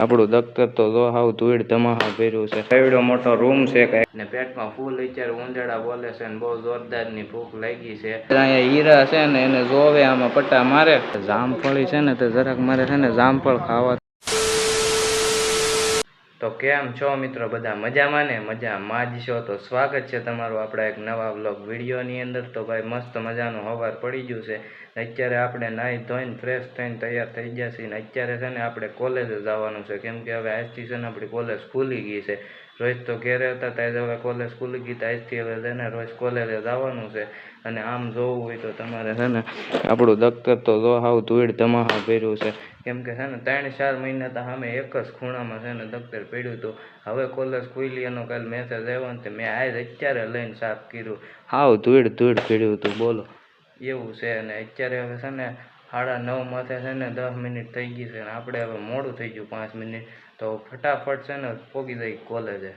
આપણું દફતર તો જો હાવ ધૂળ ધમાહા ભર્યું છે. એવડો મોટો રૂમ છે કઈ ને પેટમાં ફૂલ વિચાર ઉંદરડા બોલે છે ને બહુ જોરદાર ની ભૂખ લાગી છે. અહીંયા હીરા છે ને એને જોવે આમાં પટ્ટા મારે. જામફળી છે ને તો જરાક મારે છે ને જામફળ ખાવા. તો કેમ છો મિત્રો, બધા મજામાં ને? મજામાં જ છો તો સ્વાગત છે તમારું આપણા એક નવા વ્લોગ વિડીયોની અંદર. તો ભાઈ મસ્ત મજાનું સવાર પડી ગયું છે. અત્યારે આપણે નાહી ધોઈને ફ્રેશ થઈને તૈયાર થઈ ગયા છીએ ને અત્યારે છે ને આપણે કોલેજે જવાનું છે, કેમ કે હવે આજથી છે ને આપણી કોલેજ ખુલી ગઈ છે. રોજ તો ઘેરે હતા ત્યારે હવે કોલેજ ખુલી ગઈ, આજથી હવે છે ને રોજ કોલેજે જવાનું છે. અને આમ જોવું હોય તો તમારે છે ને આપણું દફતર તો જો હાવ ધૂળ ધમાહા ભર્યું છે, કેમ કે છે ને 3-4 મહિના તો સામે એક જ ખૂણામાં છે ને દફતર પડ્યું હતું. હવે કોલેજ ખુલી એનો કાલે મેસેજ આવ્યો ને મેં આજ અત્યારે લઈને સાફ કર્યું. હાવ ધૂળ પડ્યું હતું બોલો, એવું છે. અને અત્યારે હવે છે ને 9:30 માથે છે ને 10 મિનિટ થઈ ગઈ છે ને આપણે હવે મોડું થઈ ગયું 5 મિનિટ. તો ફટાફટ છે ને પહોંચી જઈ કોલેજે.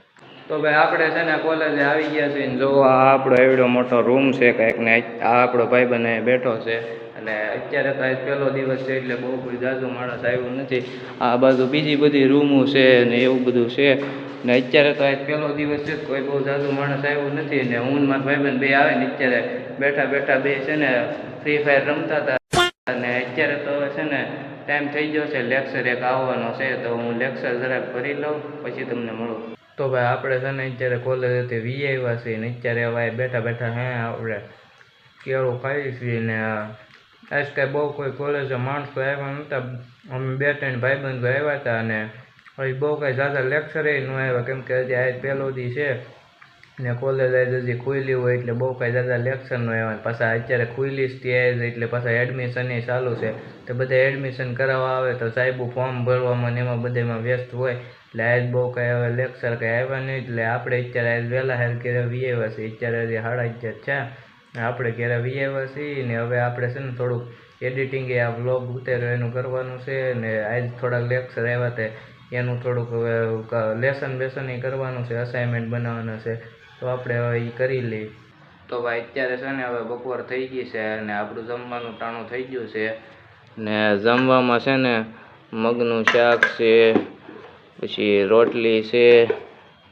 તો ભાઈ આપણે છે ને કોલેજે આવી ગયા છીએ ને જો આ આપણો એવડો મોટો રૂમ છે કંઈક ને આ આપણો ભાઈબંધ બેઠો છે. અને અત્યારે તો આજ પહેલો દિવસ છે એટલે બહુ કોઈ જાજુ માણસ આવ્યું નથી. આ બાજુ બીજી બધી રૂમો છે ને એવું બધું છે. ને અત્યારે તો આજ પહેલો દિવસ છે, કોઈ બહુ જાજુ માણસ આવ્યું નથી. ને હું મારા ભાઈબંધ બે આવે ને અત્યારે બેઠા બે છે ને ફ્રી ફાયર રમતા હતા. અને અત્યારે તો છે ને ટાઈમ થઈ ગયો છે, લેક્ચર એક આવવાનો છે તો હું લેક્ચર જરાક ભરી લઉં પછી તમને મળું. તો ભાઈ આપણે છે ને અત્યારે કોલેજેથી વી આવ્યા છીએ ને અત્યારે હવે બેઠા હે આપણે કેળું ખાઈ છીએ ને આજ કાંઈ બહુ કોઈ કોલેજે માણસો આવ્યા નહોતા. અમે 2-3 ભાઈબંધો આવ્યા હતા અને હજી બહુ કાંઈ ઝાઝા લેક્ચરે ન આવ્યા, કેમ કે હજી આજ પહેલો દી છે ને કોલેજ આજ હજી ખુલ્લી હોય એટલે બહુ કાંઈ ઝાઝા લેક્ચર ન આવ્યા. પાછા અત્યારે ખુલ્લી જ ત્યાં એટલે પાછા એડમિશન એ ચાલુ છે તો બધા એડમિશન કરાવવા આવે તો સાહેબો ફોર્મ ભરવામાં ને એમાં બધામાં વ્યસ્ત હોય એટલે આજ બહુ કાંઈ હવે લેક્ચર કાંઈ આવ્યા નહીં. એટલે આપણે અત્યારે આજ વહેલા હાર ઘરે વી આવ્યા છીએ. અત્યારે હજી 11:30 છે આપણે ઘરે વી આવ્યા છીએ ને હવે આપણે છે ને થોડુંક એડિટિંગ આ વ્લોગ ઉતાર્યો એનું કરવાનું છે. ને આજ થોડાક લેક્ચર આવ્યા હતા એનું થોડુંક હવે લેસન એ કરવાનું છે, અસાઇનમેન્ટ બનાવવાના છે તો આપણે હવે એ કરી લઈએ. તો ભાઈ અત્યારે છે ને હવે બપોર થઈ ગઈ છે અને આપણું જમવાનું ટાણું થઈ ગયું છે. ને જમવામાં છે ને મગનું શાક છે, પછી રોટલી છે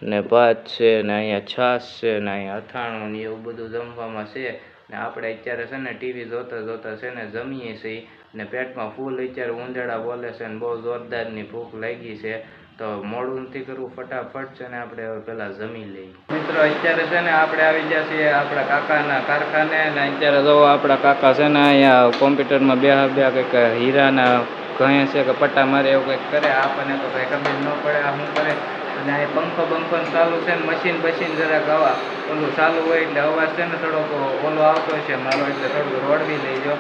ને ભાત છે ને અહીંયા છાશ છે ને અહીંયા અથાણું ને એવું બધું જમવામાં છે. ને આપણે અત્યારે છે ને ટીવી જોતા છે ને જમીએ છીએ ને પેટમાં ફૂલ અત્યારે ઉંદરડા બોલે છે ને બહુ જોરદારની ભૂખ લાગી છે. તો મોડું નથી કરવું, ફટાફટ છે ને આપણે હવે પહેલાં જમી લઈએ. મિત્રો અત્યારે છે ને આપણે આવી ગયા છીએ આપણા કાકાના કારખાને ને અત્યારે જો આપણા કાકા છે ને અહીંયા કોમ્પ્યુટરમાં બે કંઈક હીરાના ઘએ છે કે પટ્ટા મારે એવું કંઈક કરે, આપણને તો કંઈ ખબર ન પડે આ શું કરે. અને આ પંખો ચાલુ છે ને મશીન જરાક આવા ઓલું ચાલુ હોય એટલે અવાજ છે ને થોડોક ઓલો આવતો છે મારો, એટલે થોડુંક રોડવી લેજો.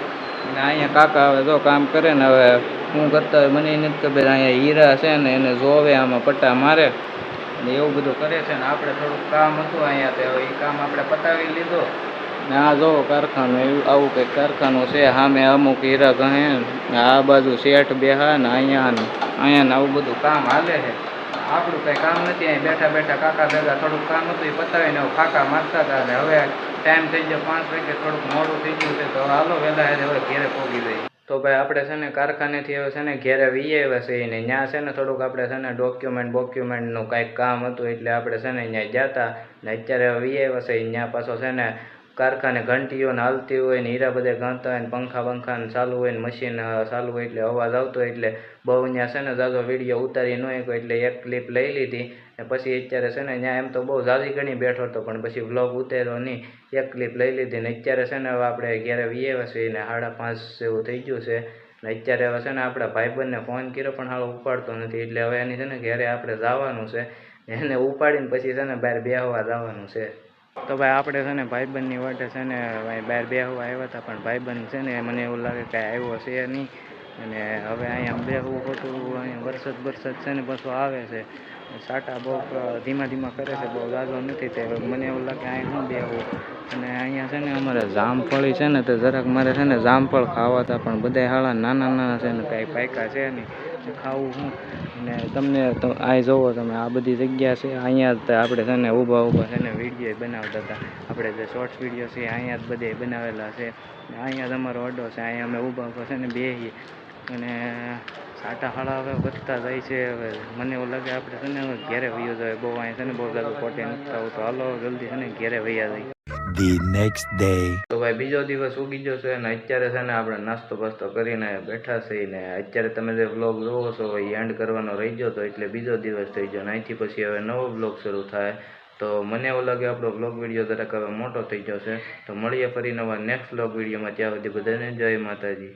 અને અહીંયા કાકા હવે જો કામ કરે ને હવે શું કરતા હોય મને નથી ખબર. અહીંયા હીરા છે ને એને જોવે આમાં પટ્ટા મારે ને એવું બધું કરે છે. ને આપણે થોડુંક કામ હતું અહીંયા તો એ કામ આપણે પતાવી લીધું. ને આ જોવો કારખાનું એવું આવું કંઈક કારખાનું છે. સામે અમુક હીરા કહે આ બાજુ શેઠ બેહા ને અહીંયા ને આવું બધું કામ હાલે છે. આપણું કંઈ કામ નથી, અહીં બેઠા કાકા ભેગા થોડુંક કામ હતું એ પતાવીને ફાંકા મારતા હતા. અને હવે ટાઈમ થઈ ગયો 5 વાગે, થોડુંક મોડું થઈ ગયું છે તો હાલો વહેલા હવે ઘેરે પહોંચી જઈએ. તો ભાઈ આપણે છે ને કારખાનેથી હવે છે ને ઘેરે વી આવ્યા છીએ ને ત્યાં છે ને થોડુંક આપણે છે ને ડોક્યુમેન્ટનું કાંઈક કામ હતું એટલે આપણે છે ને ત્યાં ગયા હતા ને અત્યારે વી આવ્યા છીએ. ત્યાં પાછો છે ને કારખાને ઘંટીઓ ને હાલતી હોય ને હીરા બધા ગણતા હોય ને પંખા ચાલુ હોય ને મશીન ચાલુ હોય એટલે અવાજ આવતો હોય એટલે બહુ ત્યાં છે ને ઝાઝો વિડીયો ઉતારી ન શક્યો એટલે એક ક્લિપ લઈ લીધી. ને પછી અત્યારે છે ને ત્યાં એમ તો બહુ ઝાઝી ઘણી બેઠો હતો પણ પછી વ્લોગ ઉતાર્યો નહીં, એક ક્લિપ લઈ લીધી. ને અત્યારે છે ને હવે આપણે ઘેરે વી આવ્યા છીએ ને 5:30 જેવું થઈ ગયું છે. ને અત્યારે હવે છે ને આપણા ભાઈબંધને ફોન કર્યો પણ હાલ ઉપાડતો નથી એટલે હવે એની છે ને ઘેરે આપણે જવાનું છે. એને ઉપાડીને પછી છે ને બહાર બેસવા જવાનું છે. તો ભાઈ આપણે છે ને ભાઈબંધની વાટે છે ને બહાર બેસવા આવ્યા હતા પણ ભાઈબંધ છે ને મને એવું લાગે કે આવ્યો છે નહીં. અને હવે અહીંયા બેસવું હતું, અહીંયા વરસાદ છે ને પાછો આવે છે, સાટા બહુ ધીમા કરે છે, બહુ ઝાઝો નથી તે મને એવું લાગે અહીં શું બેસવું. અને અહીંયા છે ને અમારે જામફળી છે ને તો જરાક મારે છે ને જામફળ ખાવા હતા પણ બધા હાળા નાના છે ને કાંઈ પાયકા છે નહીં, ખાવું શું. અને તમને તો આ જોવો તમે આ બધી જગ્યા છે અહીંયા જ આપણે છે ને ઊભા છે ને વિડીયો બનાવતા હતા. આપણે જે શોર્ટ્સ વિડીયો છે અહીંયા જ બધે બનાવેલા છે. અહીંયા જ અમારો અડ્ડો છે, અહીંયા અમે ઊભા છે ને બેસીએ અને સાટા હાડા હવે વધતા જાય છે. હવે મને એવું લાગે આપણે છે ને હવે ઘેરે વયો જાય. બહુ અહીં છે ને બહુ લાગે કોટી નથી થવું, તો હાલો જલ્દી છે ને ઘેરે વયા જાય. The next day. તો ભાઈ બીજો દિવસ ઉગી ગયો છે અને અત્યારે છે ને આપણે નાસ્તો બાસ્તો કરીને બેઠા છીએ ને અત્યારે તમે જે વ્લોગ જોવો છો એ એન્ડ કરવાનો રહી ગયો તો એટલે બીજો દિવસ થઈ ગયો ને અહીંથી પછી હવે નવો વ્લોગ શરૂ થાય. તો મને એવું લાગે આપણો વ્લોગ વિડીયો જરાક હવે મોટો થઈ ગયો છે. તો મળીએ ફરી નવા નેક્સ્ટ વ્લોગ વિડીયોમાં. ત્યાં સુધી બધાને જય માતાજી.